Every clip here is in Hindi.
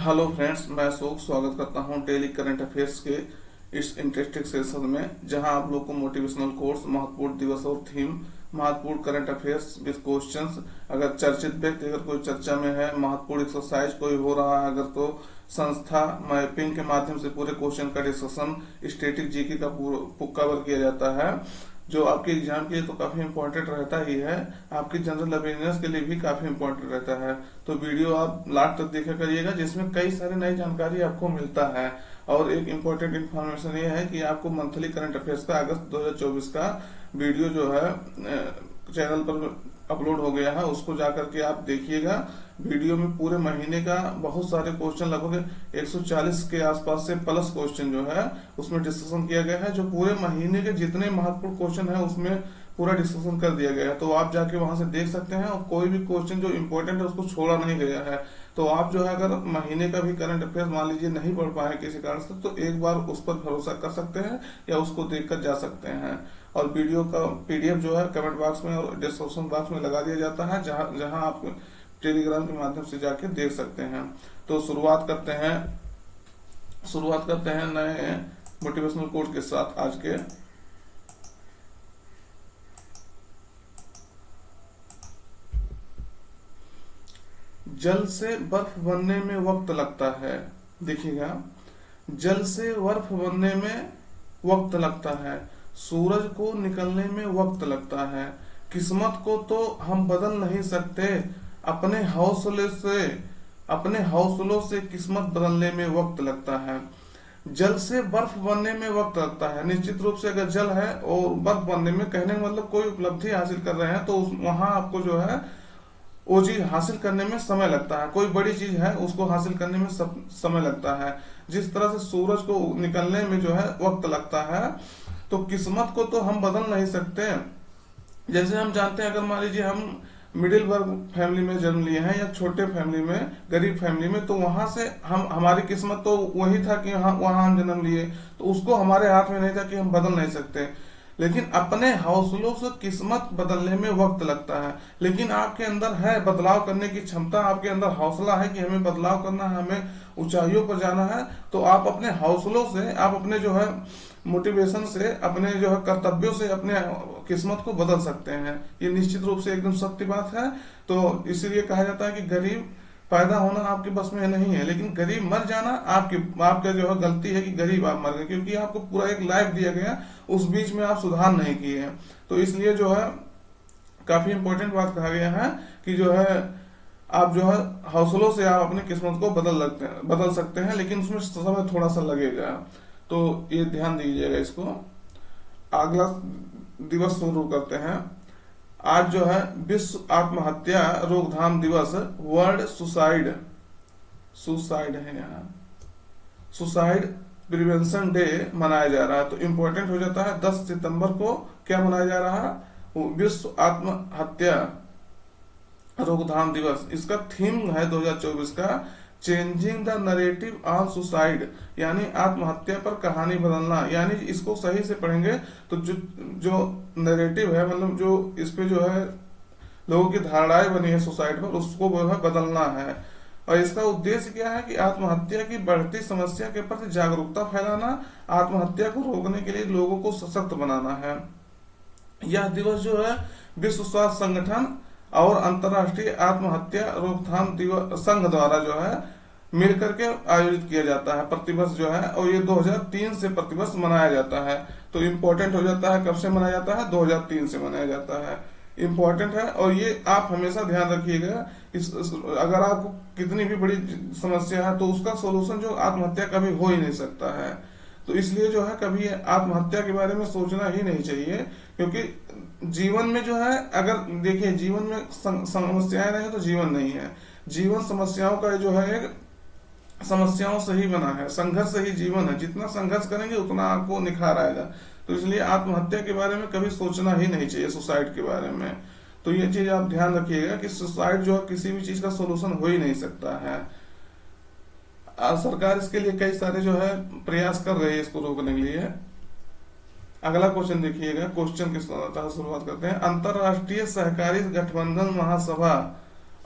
हेलो फ्रेंड्स, मैं अशोक स्वागत करता हूं डेली करंट अफेयर्स के इस इंटरेस्टिंग सेशन में, जहां आप लोग को मोटिवेशनल कोर्स, महत्वपूर्ण दिवस और थीम, महत्वपूर्ण करंट अफेयर्स विद क्वेश्चंस, अगर चर्चित व्यक्ति अगर कोई चर्चा में है, महत्वपूर्ण एक्सरसाइज कोई हो रहा है अगर तो संस्था मैपिंग के माध्यम से पूरे क्वेश्चन का डिस्कशन, स्टैटिक जीके का कवर किया जाता है, जो आपके एग्जाम के लिए तो काफी इंपॉर्टेंट रहता ही है, आपकी जनरल अवेयरनेस के लिए भी काफी इंपॉर्टेंट रहता है। तो वीडियो आप लास्ट तक देखा करिएगा, जिसमें कई सारी नई जानकारी आपको मिलता है। और एक इम्पोर्टेंट इन्फॉर्मेशन ये है कि आपको मंथली करंट अफेयर्स का अगस्त 2024 का वीडियो जो है चैनल पर अपलोड हो गया है, उसको जाकर के आप देखिएगा। वीडियो में पूरे महीने का बहुत सारे क्वेश्चन, लगभग 140 के आसपास से प्लस क्वेश्चन जो है उसमें डिस्कशन किया गया है। जो पूरे महीने के जितने महत्वपूर्ण क्वेश्चन है उसमें पूरा डिस्कशन कर दिया गया है, तो आप जाके वहां से देख सकते हैं। और कोई भी क्वेश्चन जो इम्पोर्टेंट है उसको छोड़ा नहीं गया है। तो आप जो है अगर महीने का भी करंट अफेयर मान लीजिए नहीं पढ़ पाए किसी कारण से, तो एक बार उस पर भरोसा कर सकते हैं या उसको देखकर जा सकते हैं। और वीडियो का पीडीएफ जो है कमेंट बॉक्स में और डिस्क्रिप्शन बॉक्स में लगा दिया जाता है, जहां आप टेलीग्राम के माध्यम से जाके देख सकते हैं। तो शुरुआत करते हैं नए मोटिवेशनल कोट के साथ आज के। जल से बर्फ बनने में वक्त लगता है। देखिएगा, जल से बर्फ बनने में वक्त लगता है, सूरज को निकलने में वक्त लगता है, किस्मत को तो हम बदल नहीं सकते, अपने हौसलों से किस्मत बदलने में वक्त लगता है। जल से बर्फ बनने में वक्त लगता है। निश्चित रूप से अगर जल है और बर्फ बनने में, कहने का मतलब कोई उपलब्धि हासिल कर रहे हैं तो वहां आपको जो है वो चीज हासिल करने में समय लगता है। कोई बड़ी चीज है उसको हासिल करने में समय लगता है। जिस तरह से सूरज को निकलने में जो है वक्त लगता है, तो किस्मत को तो हम बदल नहीं सकते। जैसे हम जानते हैं, अगर मान लीजिए हम मिडिल वर्ग फैमिली में जन्म लिए हैं या छोटे फैमिली में, गरीब फैमिली में, तो वहां से हमारी किस्मत तो वही था कि वहां हम जन्म लिए, तो उसको हमारे हाथ में नहीं था कि हम बदल नहीं सकते। लेकिन अपने हौसलों से किस्मत बदलने में वक्त लगता है। लेकिन आपके अंदर है बदलाव करने की क्षमता, आपके अंदर हौसला है कि हमें बदलाव करना है, हमें ऊंचाइयों पर जाना है, तो आप अपने हौसलों से, आप अपने जो है मोटिवेशन से, अपने जो है कर्तव्यों से अपने किस्मत को बदल सकते हैं। ये निश्चित रूप से एकदम सत्य बात है। तो इसीलिए कहा जाता है कि गरीब पैदा होना आपके बस में नहीं है, लेकिन गरीब मर जाना आपका जो है गलती है कि गरीब आप मर गए, क्योंकि आपको पूरा एक लाइफ दिया गया, उस बीच में आप सुधार नहीं किए हैं। तो इसलिए जो है काफी इंपॉर्टेंट बात कहा गया है कि जो है आप जो है हौसलों से आप अपनी किस्मत को बदल सकते हैं, लेकिन उसमें समय थोड़ा सा लगेगा। तो ये ध्यान दीजिएगा इसको। अगला दिवस शुरू करते हैं। आज जो है विश्व आत्महत्या रोकथाम दिवस, वर्ल्ड सुसाइड है यहाँ, सुसाइड प्रिवेंशन डे मनाया जा रहा है। तो इम्पोर्टेंट हो जाता है 10 सितंबर को क्या मनाया जा रहा है, विश्व आत्महत्या रोकथाम दिवस। इसका थीम है 2024 का changing the narrative on suicide, यानी आत्महत्या पर कहानी बदलना। यानी इसको सही से पढ़ेंगे तो जो नरेटिव है, मतलब जो इस पे जो है लोगों की धारणाएं बनी है सुसाइड पर, उसको जो है बदलना है। और इसका उद्देश्य क्या है कि आत्महत्या की बढ़ती समस्या के प्रति जागरूकता फैलाना, आत्महत्या को रोकने के लिए लोगों को सशक्त बनाना है। यह दिवस जो है विश्व स्वास्थ्य संगठन और अंतर्राष्ट्रीय आत्महत्या रोकथाम दिवस संघ द्वारा जो है मिलकर के आयोजित किया जाता है प्रतिवर्ष जो है, और ये 2003 से प्रतिवर्ष मनाया जाता है। तो इम्पोर्टेंट हो जाता है, कब से मनाया जाता है, 2003 से मनाया जाता है। इम्पोर्टेंट है। और ये आप हमेशा ध्यान रखिएगा, अगर आपको कितनी भी बड़ी समस्या है तो उसका सोल्यूशन जो आत्महत्या कभी हो ही नहीं सकता है। तो इसलिए जो है कभी आत्महत्या के बारे में सोचना ही नहीं चाहिए, क्योंकि जीवन में जो है, अगर देखिए जीवन में समस्याएं नहीं तो जीवन नहीं है। जीवन समस्याओं का जो है एक समस्याओं से ही बना है, संघर्ष से ही जीवन है। जितना संघर्ष करेंगे उतना आपको निखार आएगा। तो इसलिए आत्महत्या के बारे में कभी सोचना ही नहीं चाहिए, सुसाइड के बारे में। तो ये चीज आप ध्यान रखिएगा कि सुसाइड जो है किसी भी चीज का सोल्यूशन हो ही नहीं सकता है। सरकार इसके लिए कई सारे जो है प्रयास कर रही है इसको रोकने के लिए। अगला क्वेश्चन देखिएगा, क्वेश्चन के साथ शुरुआत करते हैं। अंतरराष्ट्रीय सहकारी गठबंधन महासभा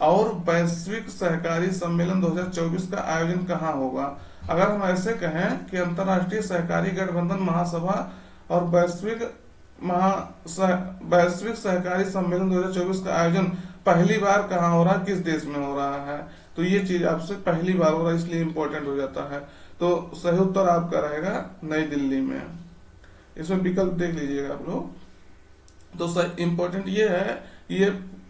और वैश्विक सहकारी सम्मेलन 2024 का आयोजन कहाँ होगा। अगर हम ऐसे कहें कि अंतर्राष्ट्रीय सहकारी गठबंधन महासभा और वैश्विक सहकारी सम्मेलन 2024 का आयोजन पहली बार कहाँ हो रहा है, किस देश में हो रहा है, तो ये चीज आपसे पहली बार हो रहा है, इसलिए इंपॉर्टेंट हो जाता है। तो सही उत्तर आपका रहेगा नई दिल्ली में। इसमें विकल्प देख लीजिएगा आप लोग। तो इम्पोर्टेंट ये है, ये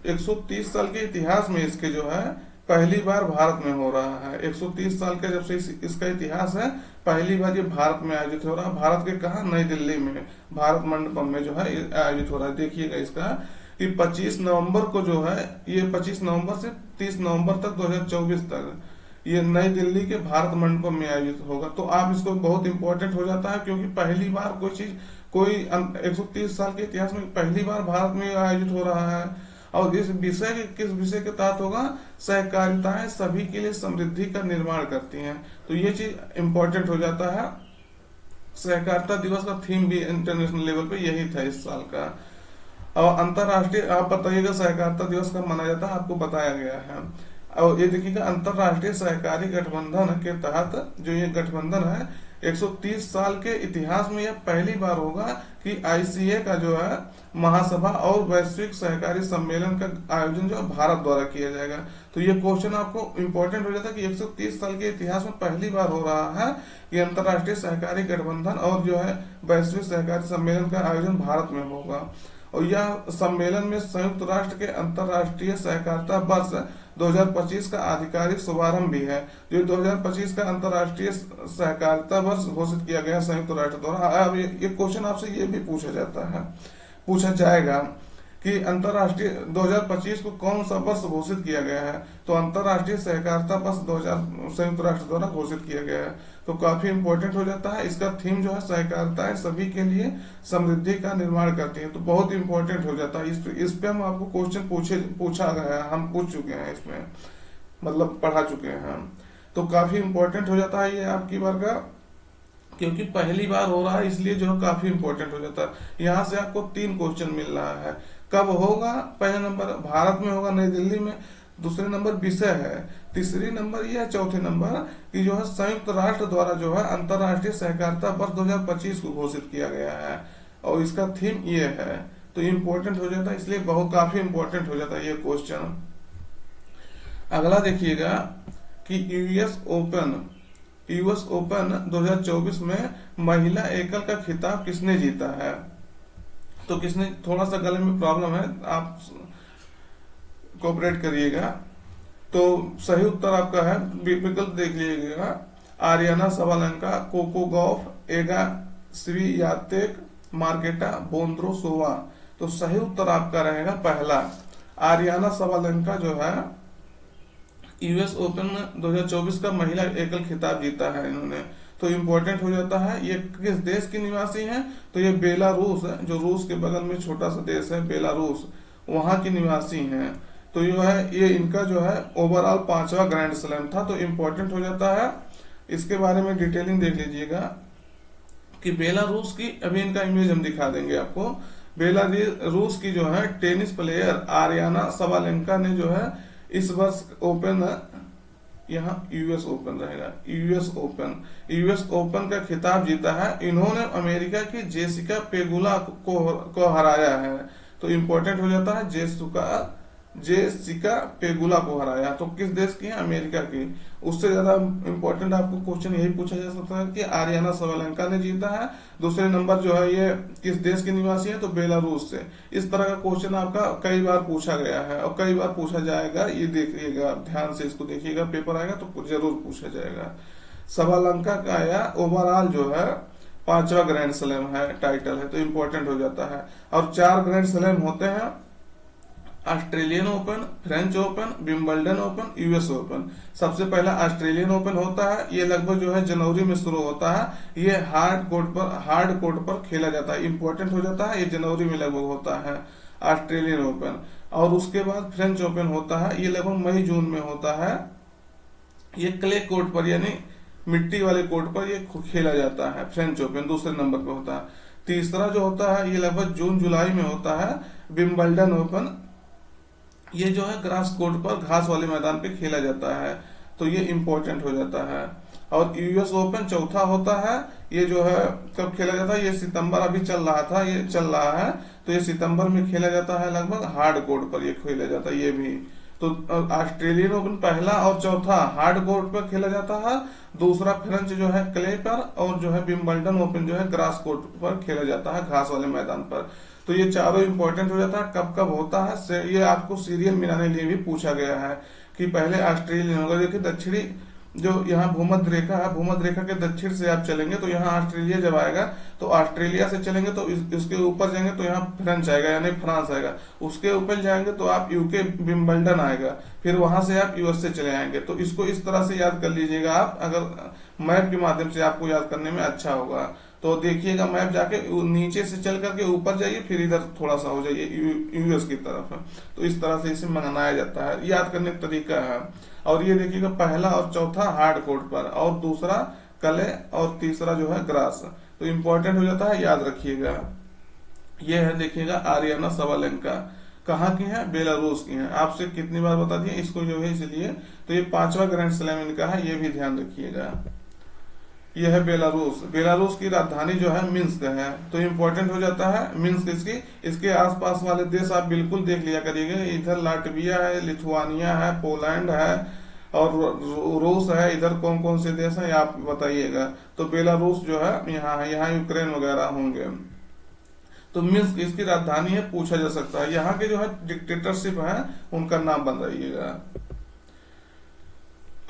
130 साल के इतिहास में इसके जो है पहली बार भारत में हो रहा है। 130 साल का जब से इसका इतिहास है, पहली बार ये भारत में आयोजित हो रहा है। भारत के कहा, नई दिल्ली में भारत मंडपम में जो है आयोजित हो रहा है। देखिएगा इसका कि 25 नवंबर को जो है, ये 25 नवंबर से 30 नवंबर तक 2024 तक ये नई दिल्ली के भारत मंडपम में आयोजित होगा। तो आप इसको बहुत इंपॉर्टेंट हो जाता है, क्योंकि पहली बार कोई चीज, कोई 130 साल के इतिहास में पहली बार भारत में आयोजित हो रहा है। और इस विषय किस विषय के तहत होगा, सहकारिताएं सभी के लिए समृद्धि का निर्माण करती हैं। तो ये चीज इंपॉर्टेंट हो जाता है। सहकारिता दिवस का थीम भी इंटरनेशनल लेवल पे यही था इस साल का। और अंतरराष्ट्रीय, आप बताइएगा सहकारिता दिवस कब मनाया जाता है, आपको बताया गया है। और ये देखिएगा, अंतरराष्ट्रीय सहकारी गठबंधन के तहत जो ये गठबंधन है, 130 साल के इतिहास में यह पहली बार होगा कि आईसीए का जो है महासभा और वैश्विक सहकारी सम्मेलन का आयोजन जो है भारत द्वारा किया जाएगा। तो ये क्वेश्चन आपको इंपॉर्टेंट हो जाता है कि 130 साल के इतिहास में पहली बार हो रहा है कि अंतरराष्ट्रीय सहकारी गठबंधन और जो है वैश्विक सहकारी सम्मेलन का आयोजन भारत में होगा। और यह सम्मेलन में संयुक्त राष्ट्र के अंतरराष्ट्रीय सहकारिता वर्ष 2025 का आधिकारिक शुभारंभ भी है। जो 2025 का अंतरराष्ट्रीय सहकारिता वर्ष घोषित किया गया संयुक्त राष्ट्र द्वारा। अब ये क्वेश्चन आपसे ये भी पूछा जाता है, पूछा जाएगा कि अंतरराष्ट्रीय 2025 को कौन सा वर्ष घोषित किया गया है, तो अंतरराष्ट्रीय सहकारिता वर्ष 2000 संयुक्त राष्ट्र द्वारा घोषित किया गया है। तो काफी इंपॉर्टेंट हो जाता है। इसका थीम जो है सहकारिताएं सभी के लिए समृद्धि का निर्माण करती है। तो बहुत इंपॉर्टेंट हो जाता है। इस पे हम आपको क्वेश्चन पूछा गया है, हम पूछ चुके हैं, इसमें मतलब पढ़ा चुके हैं हम। तो काफी इंपॉर्टेंट हो जाता है ये आपकी बार का, क्योंकि पहली बार हो रहा है, इसलिए जो है काफी इंपॉर्टेंट हो जाता है। यहाँ से आपको 3 क्वेश्चन मिल रहा है। कब होगा, पहले नंबर भारत में होगा नई दिल्ली में, दूसरे नंबर विषय है, तीसरी नंबर ये है, चौथे नंबर कि जो है संयुक्त राष्ट्र द्वारा जो है अंतरराष्ट्रीय सहकारिता वर्ष 2025 को घोषित किया गया है और इसका थीम ये है। तो इम्पोर्टेंट हो जाता है, इसलिए बहुत काफी इंपॉर्टेंट हो जाता है ये क्वेश्चन। अगला देखिएगा कि यूएस ओपन 2024 में महिला एकल का खिताब किसने जीता है। तो किसने, थोड़ा सा गले में प्रॉब्लम है, आप कोऑपरेट करिएगा। तो सही उत्तर आपका है, विकल्प देख लीजिएगा, Aryna Sabalenka, Coco Gauff, Iga Swiatek, Marketa Vondrousova. तो सही उत्तर आपका रहेगा पहला, आरियाना सबालेंका जो है यूएस ओपन 2024 का महिला एकल खिताब जीता है इन्होंने। तो इम्पोर्टेंट हो जाता है। ये किस देश की निवासी हैं, तो ये बेलारूस है, जो रूस के बगल में छोटा सा देश है बेलारूस, वहां की निवासी हैं। तो ये है, ये इनका जो है ओवरऑल 5वां ग्रैंड स्लैम था। तो इम्पोर्टेंट हो जाता है। इसके बारे में डिटेलिंग देख लीजिएगा कि बेलारूस की, अभी इनका इमेज हम दिखा देंगे आपको। बेलारूस की जो है टेनिस प्लेयर आरियाना सबालेंका ने जो है इस वर्ष ओपन, यहाँ यूएस ओपन रहेगा, यूएस ओपन का खिताब जीता है। इन्होंने अमेरिका की जेसिका पेगुला को हराया है। तो इम्पोर्टेंट हो जाता है, जेसिका पेगुला को हराया। तो किस देश की है, अमेरिका की। उससे ज्यादा इम्पोर्टेंट आपको क्वेश्चन यही पूछा जा सकता है कि आरियाना सबालेंका ने जीता है। दूसरे नंबर जो है ये किस देश की निवासी है, तो बेलारूस से। इस तरह का क्वेश्चन आपका कई बार पूछा गया है और कई बार पूछा जाएगा। ये देखिएगा, ध्यान से इसको देखिएगा, पेपर आएगा तो जरूर पूछा जाएगा। सबालेंका का या ओवरऑल जो है 5वां ग्रैंड स्लैम है, टाइटल है। तो इम्पोर्टेंट हो जाता है। और 4 ग्रैंड स्लैम होते हैं, Australian open, French open, Wimbledon open, US open. सबसे पहला ऑस्ट्रेलियन ओपन होता है, ये लगभग जो है जनवरी में शुरू होता है। ये हार्ड कोर्ट पर खेला जाता है। इंपॉर्टेंट हो जाता है, ये जनवरी में लगभग होता है ऑस्ट्रेलियन ओपन। और उसके बाद फ्रेंच ओपन होता है, ये लगभग मई जून में होता है। ये क्ले कोर्ट पर यानी मिट्टी वाले कोर्ट पर ये खेला जाता है, फ्रेंच ओपन दूसरे नंबर पर होता है। तीसरा जो होता है ये लगभग जून जुलाई में होता है, विंबलडन ओपन। ये जो है ग्रास कोर्ट पर घास वाले मैदान पे खेला जाता है, तो ये इम्पोर्टेंट हो जाता है। और यूएस ओपन चौथा होता है, ये जो है कब खेला जाता है, ये सितंबर अभी चल रहा था, ये चल रहा है, तो ये सितंबर में खेला जाता है, लगभग हार्ड कोर्ट पर ये खेला जाता है ये भी। तो ऑस्ट्रेलियन ओपन पहला और चौथा हार्ड कोर्ट पर खेला जाता है, दूसरा फ्रेंच जो है क्ले पर, और जो है विंबलडन ओपन जो है ग्रास कोर्ट पर खेला जाता है, घास वाले मैदान पर। तो ये चारों इंपॉर्टेंट हो जाता है। कब कब होता है ये आपको सीरियल मिलाने के लिए भी पूछा गया है कि पहले ऑस्ट्रेलियन होगा। देखिए दक्षिणी जो यहाँ भूमध्य रेखा है, भूमध्य रेखा के दक्षिण से आप चलेंगे तो यहाँ ऑस्ट्रेलिया जब आएगा, तो ऑस्ट्रेलिया से चलेंगे तो इसके ऊपर जाएंगे तो यहाँ फ्रेंच आएगा यानी फ्रांस आएगा, उसके ऊपर जाएंगे तो आप यूके विंबलडन आएगा, फिर वहां से आप यूएस से चले आएंगे। तो इसको इस तरह से याद कर लीजिएगा आप, अगर मैप के माध्यम से आपको याद करने में अच्छा होगा। तो देखिएगा मैप जाके नीचे से चल करके ऊपर जाइए, फिर इधर थोड़ा सा हो जाइए यूएस की तरफ। तो इस तरह से इसे मनाया जाता है, याद करने का तरीका है। और ये देखिएगा पहला और चौथा हार्ड कोर्ट पर, और दूसरा कले, और तीसरा जो है ग्रास। तो इम्पोर्टेंट हो जाता है, याद रखिएगा। ये है देखिएगा आरियाना सबालेंका, कहाँ की है, बेलारूस की है। आपसे कितनी बार बता दिए इसको जो है, इसलिए तो ये 5वां ग्रैंड स्लैम इनका है, ये भी ध्यान रखिएगा। ये है बेलारूस, बेलारूस की राजधानी जो है मिन्स्क है, तो इम्पोर्टेंट हो जाता है मिन्स्क। इसके आसपास वाले देश आप बिल्कुल देख लिया करिएगा, इधर लाटविया है, लिथुआनिया है, पोलैंड है, और रूस है। इधर कौन कौन से देश हैं आप बताइएगा। तो बेलारूस जो है यहाँ है, यहाँ यूक्रेन वगैरह होंगे। तो मिन्स्क इसकी राजधानी है, पूछा जा सकता है। यहाँ के जो है डिक्टेटरशिप है, उनका नाम बताइएगा।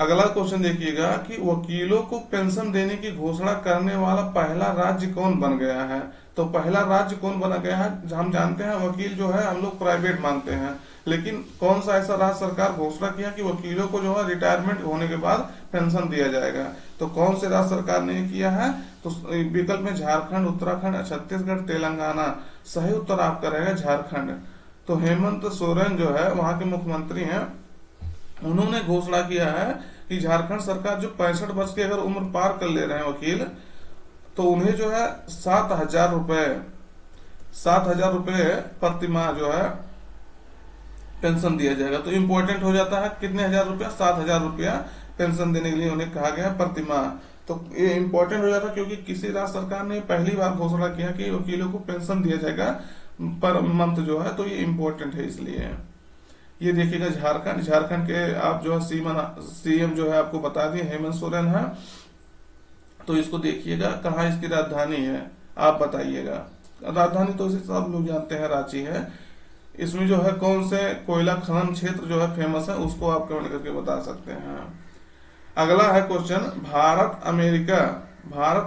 अगला क्वेश्चन देखिएगा कि वकीलों को पेंशन देने की घोषणा करने वाला पहला राज्य कौन बन गया है। तो पहला राज्य कौन बना गया है, हम जानते हैं वकील जो है हम लोग प्राइवेट मानते हैं, लेकिन कौन सा ऐसा राज्य सरकार घोषणा किया कि वकीलों को जो है रिटायरमेंट होने के बाद पेंशन दिया जाएगा। तो कौन से राज्य सरकार ने किया है, तो विकल्प में झारखंड, उत्तराखंड, छत्तीसगढ़, तेलंगाना। सही उत्तर आपका रहेगा झारखंड। तो हेमंत सोरेन जो है वहां के मुख्यमंत्री हैं, उन्होंने घोषणा किया है कि झारखंड सरकार जो 65 वर्ष की अगर उम्र पार कर ले रहे हैं वकील, तो उन्हें जो है 7,000 रुपए प्रति माह जो है पेंशन दिया जाएगा। तो इम्पोर्टेंट हो जाता है कितने हजार रुपया, 7,000 रुपया पेंशन देने के लिए उन्हें कहा गया प्रति माह। तो ये इम्पोर्टेंट हो जाता है क्योंकि किसी राज्य सरकार ने पहली बार घोषणा किया कि वकीलों को पेंशन दिया जाएगा पर मंथ जो है, तो ये इम्पोर्टेंट है इसलिए। ये देखिएगा झारखंड, झारखंड के आप जो है सीएम जो है आपको बता दिए हेमंत सोरेन है। तो इसको देखिएगा कहाँ इसकी राजधानी है आप बताइएगा। राजधानी तो इसे सब लोग जानते हैं, रांची है। इसमें जो है कौन से कोयला खनन क्षेत्र जो है फेमस है, उसको आप कमेंट करके बता सकते हैं। अगला है क्वेश्चन, भारत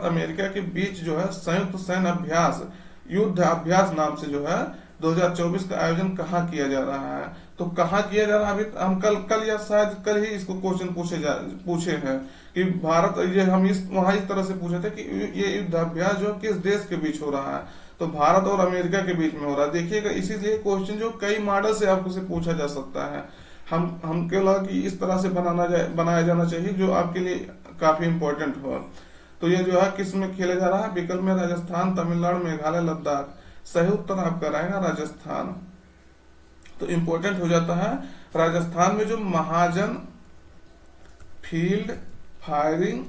अमेरिका के बीच जो है संयुक्त सैन्य अभ्यास, युद्ध अभ्यास नाम से जो है 2024 का आयोजन कहाँ किया जा रहा है। तो कहाँ किया जा रहा है, अभी हम कल या शायद कल ही इसको क्वेश्चन पूछे हैं कि भारत, ये हम वहां इस तरह से पूछे थे कि ये युद्धाभ्यास जो किस देश के बीच हो रहा है, तो भारत और अमेरिका के बीच में हो रहा है। देखिएगा इसीलिए क्वेश्चन जो कई मॉडल से आपको से पूछा जा सकता है। हमको लगा कि इस तरह से बनाया जाना चाहिए जो आपके लिए काफी इंपॉर्टेंट हो। तो ये जो है किस में खेला जा रहा है, विकल्प में राजस्थान, तमिलनाडु, मेघालय, लद्दाख। सही उत्तर आपका रहेगा राजस्थान। तो इम्पोर्टेंट हो जाता है राजस्थान में जो महाजन फील्ड फायरिंग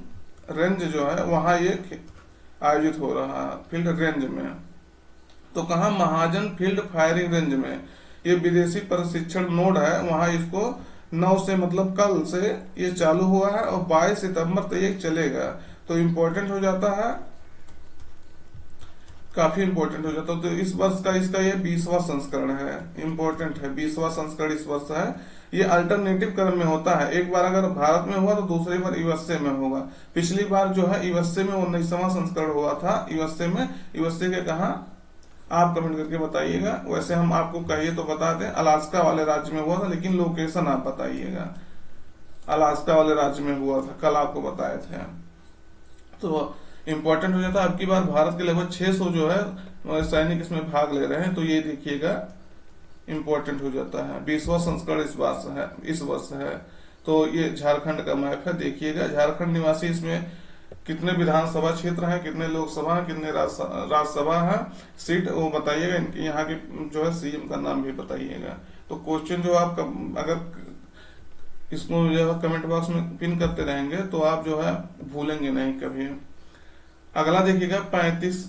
रेंज जो है वहां ये आयोजित हो रहा है, फील्ड रेंज में। तो कहा, महाजन फील्ड फायरिंग रेंज में। ये विदेशी प्रशिक्षण नोड है, वहां इसको 9 से मतलब कल से ये चालू हुआ है और 22 सितंबर तक ये चलेगा। तो इम्पोर्टेंट हो जाता है, काफी इंपॉर्टेंट हो जाता है। तो इस वर्ष का इसका ये 20वां संस्करण है, इंपॉर्टेंट है। 20वां संस्करण इस वर्ष है। ये अल्टरनेटिव क्रम में होता है, एक बार अगर भारत में हुआ तो दूसरी बार यूएसए में होगा। पिछली बार जो है यूएसए में 19वां संस्करण हुआ था, यूएसए में। यूएसए के कहा आप कमेंट करके बताइएगा। वैसे हम आपको कहिए तो बता दें, अलास्का वाले राज्य में हुआ था, लेकिन लोकेशन आप बताइएगा। अलास्का वाले राज्य में हुआ था, कल आपको बताए थे। तो इंपॉर्टेंट हो जाता है। अब की बार भारत के लगभग 600 जो है सैनिक इसमें भाग ले रहे हैं, तो ये देखिएगा इंपॉर्टेंट हो जाता है। 20वां संस्करण इस वर्ष है। तो ये झारखंड का मैप है, देखिएगा झारखंड निवासी इसमें कितने विधानसभा क्षेत्र हैं, कितने लोकसभा हैं, कितने राज्यसभा है सीट, वो बताइएगा। इनके यहाँ के जो है सीएम का नाम भी बताइएगा। तो क्वेश्चन जो आपका, अगर इसको जो है कमेंट बॉक्स में पिन करते रहेंगे तो आप जो है भूलेंगे नहीं कभी। अगला देखिएगा 35,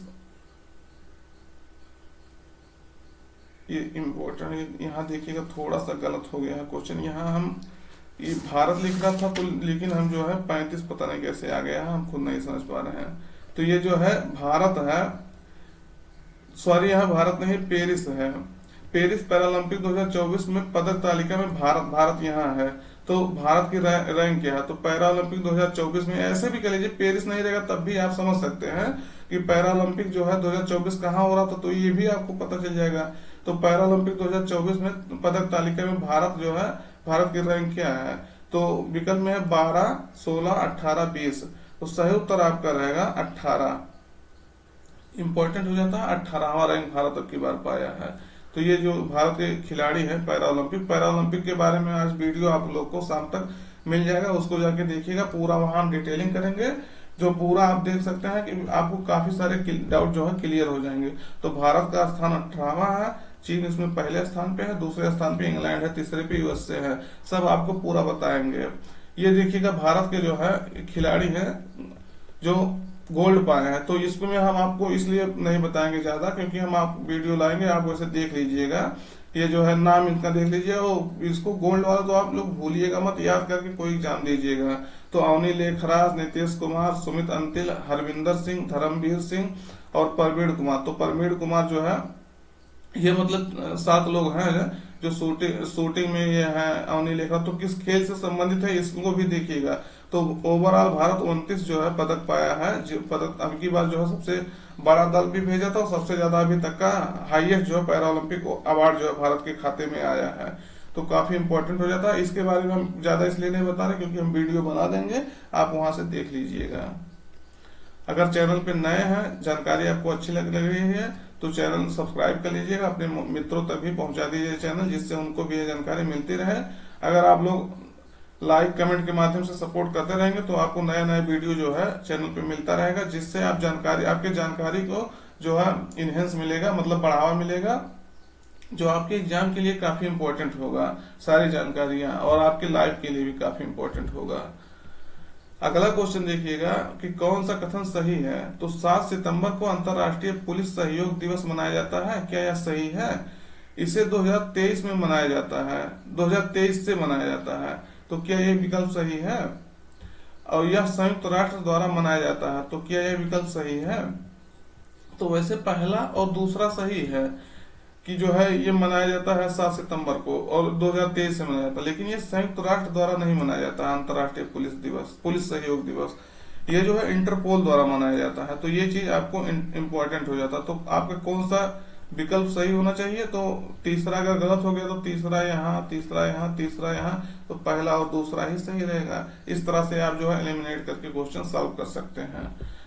ये इम्पोर्टेंट, यहाँ देखिएगा थोड़ा सा गलत हो गया है क्वेश्चन। यहाँ हम ये भारत लिख रहा था तो, लेकिन हम जो है 35 पता नहीं कैसे आ गया है, हम खुद नहीं समझ पा रहे हैं। तो ये जो है भारत है, सॉरी यहाँ भारत नहीं पेरिस है। पेरिस पैरालंपिक 2024 में पदक तालिका में भारत यहाँ है। तो भारत की रैंक क्या है, तो पैरालंपिक 2024 में, ऐसे भी कह लीजिए पेरिस नहीं रहेगा तब भी आप समझ सकते हैं कि पैरालंपिक जो है 2024 कहाँ हो रहा था, तो ये भी आपको पता चल जाएगा। तो पैरालंपिक 2024 में पदक तालिका में भारत जो है, भारत की रैंक क्या है, तो विकल्प में है 12, 16, 18, 20। तो सही उत्तर आपका रहेगा 18, इंपॉर्टेंट हो जाता है। 18वां रैंक भारत अब की बार पाया है। तो ये जो भारत के खिलाड़ी हैं पैरालंपिक के बारे में आज वीडियो आप लोग को शाम तक मिल जाएगा, उसको जाके देखिएगा, पूरा वहां हम डिटेलिंग करेंगे, जो पूरा आप देख सकते हैं कि आपको काफी सारे डाउट जो है क्लियर हो जाएंगे। तो भारत का स्थान 18वां है, चीन इसमें पहले स्थान पे है, दूसरे स्थान पे इंग्लैंड है, तीसरे पे यूएसए है, सब आपको पूरा बताएंगे। ये देखिएगा भारत के जो है खिलाड़ी हैं जो गोल्ड पाए हैं, तो इसमें हम आपको इसलिए नहीं बताएंगे ज्यादा, क्योंकि हम आप वीडियो लाएंगे, आप वैसे देख लीजिएगा, ये जो है नाम इनका देख लीजिए, और इसको गोल्ड वाला तो आप लोग भूलिएगा मत, याद करके कोई एग्जाम दीजिएगा। तो अवनी लेखराज, नीतीश कुमार, सुमित अंतिल, हरविंदर सिंह, धर्मवीर सिंह और परवीण कुमार। तो परवीण कुमार जो है, ये मतलब 7 लोग हैं जो शूटिंग में ये है। अवनी लेखराज तो किस खेल से संबंधित है इसको भी देखिएगा। तो ओवरऑल भारत 29 जो है पदक पाया है, जो पदक अब की बार जो है सबसे बड़ा दल भी भेजा था, और सबसे ज्यादा अभी तक का हाईएस्ट जो है पैरालंपिक अवार्ड जो है भारत के खाते में आया है। तो काफी इंपॉर्टेंट हो जाता है। इसके बारे में हम ज्यादा इसलिए नहीं बता रहे क्योंकि हम वीडियो बना देंगे, आप वहां से देख लीजिएगा। अगर चैनल पे नए हैं, जानकारी आपको अच्छी लग रही है तो चैनल सब्सक्राइब कर लीजिएगा, अपने मित्रों तक भी पहुंचा दीजिए चैनल, जिससे उनको भी ये जानकारी मिलती रहे। अगर आप लोग लाइक कमेंट के माध्यम से सपोर्ट करते रहेंगे तो आपको नए नए वीडियो जो है चैनल पे मिलता रहेगा, जिससे आप आपके जानकारी को जो है इनहेंस मिलेगा, मतलब बढ़ावा मिलेगा, जो आपके एग्जाम के लिए काफी इंपॉर्टेंट होगा सारी जानकारियां, और आपके लाइफ के लिए भी काफी इंपॉर्टेंट होगा। अगला क्वेश्चन देखिएगा कि कौन सा कथन सही है, तो 7 सितंबर को अंतर्राष्ट्रीय पुलिस सहयोग दिवस मनाया जाता है, क्या यह सही है? इसे 2023 में मनाया जाता है, 2023 से मनाया जाता है, तो क्या यह विकल्प सही है? और यह संयुक्त राष्ट्र द्वारा मनाया जाता है, तो क्या यह विकल्प सही है? तो वैसे पहला और दूसरा सही है कि जो है ये मनाया जाता है 7 सितंबर को, और 2023 से मनाया जाता है, लेकिन ये संयुक्त राष्ट्र द्वारा नहीं मनाया जाता है अंतर्राष्ट्रीय पुलिस दिवस, पुलिस सहयोग दिवस, ये जो है इंटरपोल द्वारा मनाया जाता है। तो ये चीज आपको इम्पोर्टेंट हो जाता है। तो आपका कौन सा विकल्प सही होना चाहिए, तो तीसरा अगर गलत हो गया तो तीसरा यहाँ, तीसरा यहाँ, तीसरा यहाँ, तो पहला और दूसरा ही सही रहेगा। इस तरह से आप जो है एलिमिनेट करके क्वेश्चन सॉल्व कर सकते हैं।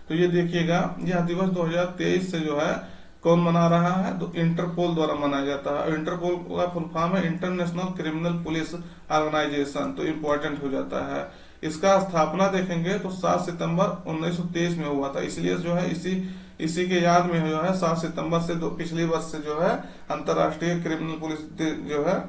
तो ये देखिएगा, यह दिवस 2023 से जो है कौन मना रहा है, तो इंटरपोल द्वारा मनाया जाता है। इंटरपोल का फुल फॉर्म है इंटरनेशनल क्रिमिनल पुलिस ऑर्गेनाइजेशन, तो इम्पोर्टेंट हो जाता है। इसका स्थापना देखेंगे तो 7 सितंबर 1923 में हुआ था, इसलिए जो है इसी के याद में जो है 7 सितंबर से पिछले वर्ष से जो है अंतर्राष्ट्रीय क्रिमिनल पुलिस जो है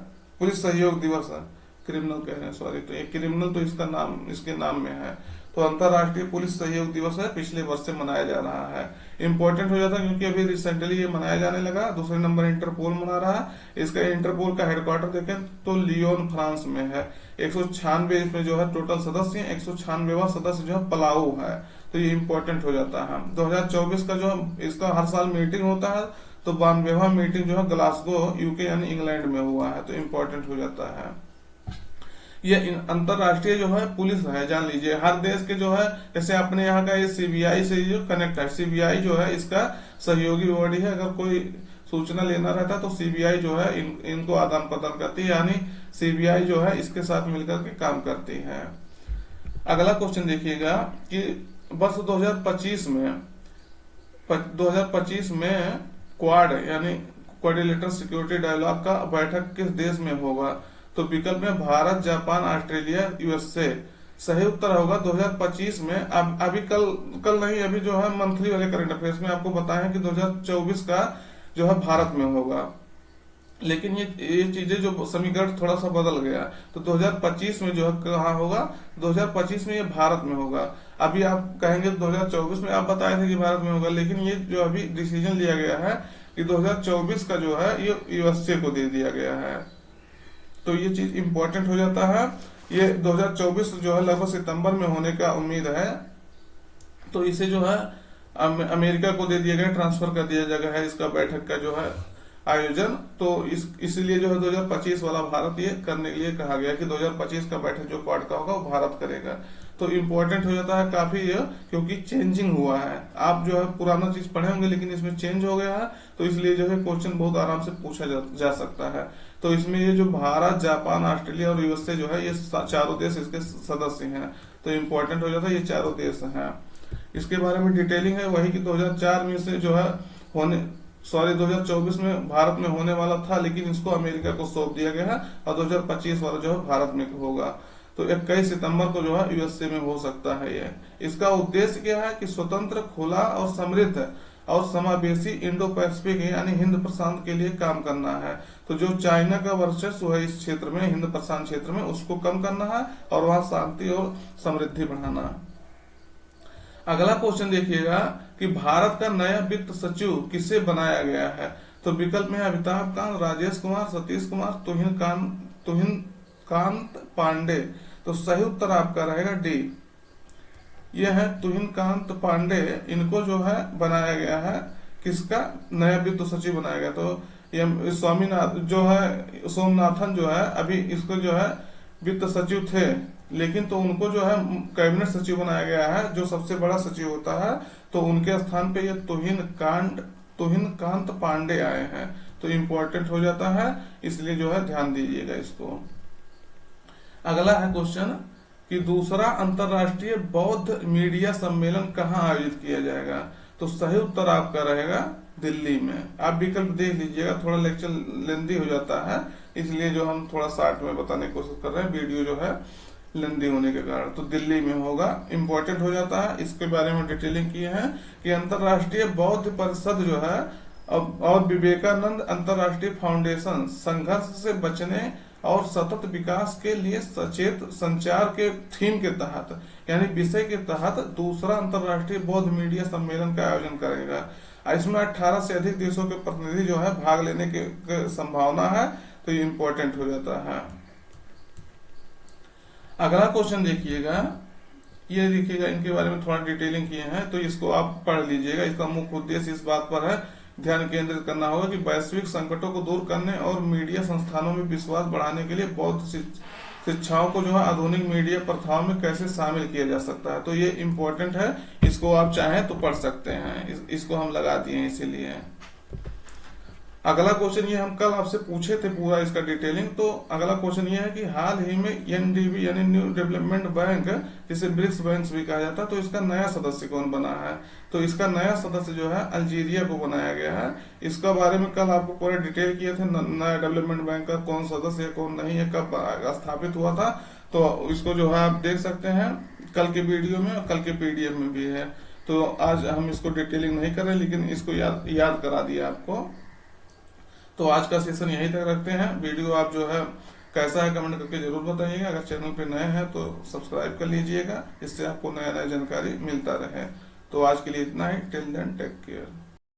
पुलिस सहयोग दिवस है, क्रिमिनल कह रहे हैं सॉरी, तो ये क्रिमिनल तो इसका नाम इसके नाम में है, तो अंतर्राष्ट्रीय पुलिस सहयोग दिवस है, पिछले वर्ष से मनाया जा रहा है। इंपॉर्टेंट हो जाता है क्योंकि अभी रिसेंटली ये मनाया जाने लगा। दूसरे नंबर इंटरपोल मना रहा है। इसका इंटरपोल का हेडक्वार्टर देखें तो लियोन फ्रांस में है। 196 इसमें जो है टोटल सदस्य है, 196वां सदस्य जो है पलाऊ है, तो ये इंपॉर्टेंट हो जाता है। 2024 का जो इसका हर साल मीटिंग होता है, तो 92वां मीटिंग जो है ग्लासगो यूके यानी इंग्लैंड में हुआ है, तो इम्पोर्टेंट हो जाता है। ये अंतरराष्ट्रीय जो है पुलिस है, जान लीजिए हर देश के जो है, जैसे अपने यहाँ का ये सीबीआई से जो कनेक्ट है, सीबीआई जो है इसका सहयोगी बॉडी है। अगर कोई सूचना लेना रहता है तो सीबीआई जो है इनको आदान प्रदान करती है, यानी सीबीआई जो है इसके साथ मिलकर के काम करती है। अगला क्वेश्चन देखिएगा कि वर्ष 2025 में क्वाड यानी क्वाड्रिलेटरल सिक्योरिटी डायलॉग का बैठक किस देश में होगा, तो विकल्प में भारत, जापान, ऑस्ट्रेलिया, यूएसए। सही उत्तर होगा 2025 में। अब अभी कल नहीं, अभी जो है मंथली वाले करंट अफेयर्स में आपको बताया कि 2024 का जो है भारत में होगा। लेकिन ये चीजें जो समीकरण थोड़ा सा बदल गया। तो 2025 में जो है कहाँ होगा, 2025 में ये भारत में होगा। अभी आप कहेंगे 2024 में आप बताए थे कि भारत में होगा, लेकिन ये जो अभी डिसीजन लिया गया है कि 2024 का जो है ये यूएसए को दे दिया गया है। तो ये चीज इंपॉर्टेंट हो जाता है। ये 2024 जो है लगभग सितंबर में होने का उम्मीद है। तो इसे जो है अमेरिका को दे दिया गया, ट्रांसफर कर दिया जाएगा है इसका बैठक का जो है आयोजन। तो इसलिए जो है 2025 वाला भारत ये करने के लिए कहा गया कि 2025 का बैठक जो क्वाड का होगा वो भारत करेगा। तो इम्पोर्टेंट हो जाता है काफी ये, क्योंकि चेंजिंग हुआ है। आप जो है पुराना चीज पढ़े होंगे लेकिन इसमें चेंज हो गया है, तो इसलिए जो है क्वेश्चन बहुत आराम से पूछा जा सकता है। तो इसमें ये जो भारत, जापान, ऑस्ट्रेलिया और यूएसए जो है ये चारों देश इसके सदस्य हैं। तो इम्पोर्टेंट हो जाता है ये चारों देश हैं। इसके बारे में डिटेलिंग है वही कि 2004 में से जो है 2024 में भारत में होने वाला था, लेकिन इसको अमेरिका को सौंप दिया गया है और 2025 वाला जो है भारत में होगा। तो 21 सितंबर को जो है यूएसए में हो सकता है ये। इसका उद्देश्य क्या है कि स्वतंत्र, खुला और समृद्ध और समावेशी इंडो पैसिफिक यानी हिंद प्रशांत के लिए काम करना है। तो जो चाइना का वर्चस्व है इस क्षेत्र में, हिंद प्रशांत क्षेत्र में, उसको कम करना है और वहां शांति और समृद्धि बढ़ाना है। अगला क्वेश्चन देखिएगा कि भारत का नया वित्त सचिव किसे बनाया गया है। तो विकल्प में अमिताभ कांत, राजेश कुमार, सतीश कुमार, तुहिन कांत पांडे। तो सही उत्तर आपका रहेगा डी, यह है तुहिन कांत पांडे। इनको जो है बनाया गया है, किसका नया वित्त सचिव बनाया गया। तो ये स्वामीनाथ जो है, सोमनाथन जो है अभी इसको जो है वित्त सचिव थे, लेकिन तो उनको जो है कैबिनेट सचिव बनाया गया है, जो सबसे बड़ा सचिव होता है। तो उनके स्थान पे ये तुहिन कांत पांडे आए हैं। तो इम्पोर्टेंट हो जाता है, इसलिए जो है ध्यान दीजिएगा इसको। अगला है क्वेश्चन कि दूसरा अंतरराष्ट्रीय बौद्ध मीडिया सम्मेलन कहाँ आयोजित किया जाएगा। तो सही उत्तर आपका रहेगा दिल्ली में। आप विकल्प देख लीजिएगा, थोड़ा लेक्चर लेंदी हो जाता है, इसलिए जो हम थोड़ा शॉर्ट में बताने की कोशिश कर रहे हैं, वीडियो जो है लेंदी होने के कारण। तो दिल्ली में होगा, इम्पोर्टेंट हो जाता है। इसके बारे में डिटेलिंग किए हैं कि अंतरराष्ट्रीय बौद्ध परिषद जो है और विवेकानंद अंतरराष्ट्रीय फाउंडेशन संघर्ष से बचने और सतत विकास के लिए सचेत संचार के थीम के तहत यानी विषय के तहत दूसरा अंतरराष्ट्रीय बौद्ध मीडिया सम्मेलन का आयोजन करेगा। इसमें 18 से अधिक देशों के प्रतिनिधि जो है भाग लेने की संभावना है। तो ये इम्पोर्टेंट हो जाता है। अगला क्वेश्चन देखिएगा, ये देखिएगा इनके बारे में थोड़ा डिटेलिंग किए हैं, तो इसको आप पढ़ लीजिएगा। इसका मुख्य उद्देश्य इस बात पर है, ध्यान केंद्रित करना होगा कि वैश्विक संकटों को दूर करने और मीडिया संस्थानों में विश्वास बढ़ाने के लिए बौद्ध शिक्षाओं को जो है आधुनिक मीडिया प्रथाओं में कैसे शामिल किया जा सकता है। तो ये इम्पोर्टेंट है, इसको आप चाहें तो पढ़ सकते हैं, इसको हम लगा दिए हैं इसीलिए। अगला क्वेश्चन ये हम कल आपसे पूछे थे पूरा इसका डिटेलिंग। तो अगला क्वेश्चन ये है कि हाल ही में एनडीबी यानी न्यू डेवलपमेंट बैंक, जिसे ब्रिक्स बैंक भी कहा जाता है, तो इसका नया सदस्य कौन बना है। तो इसका नया सदस्य जो है अल्जीरिया को बनाया गया है। इसका बारे में कल आपको पूरा डिटेल किए थे, नया डेवलपमेंट बैंक का कौन सदस्य है कौन नहीं है, कब स्थापित हुआ था। तो इसको जो है आप देख सकते हैं कल के वीडियो में, और कल के पीडीएफ में भी है। तो आज हम इसको डिटेलिंग नहीं कर रहे, लेकिन इसको याद करा दिया आपको। तो आज का सेशन यहीं तक रखते हैं। वीडियो आप जो है कैसा है कमेंट करके जरूर बताइएगा। अगर चैनल पे नए हैं तो सब्सक्राइब कर लीजिएगा, इससे आपको नया नया जानकारी मिलता रहे। तो आज के लिए इतना ही। Till then take care.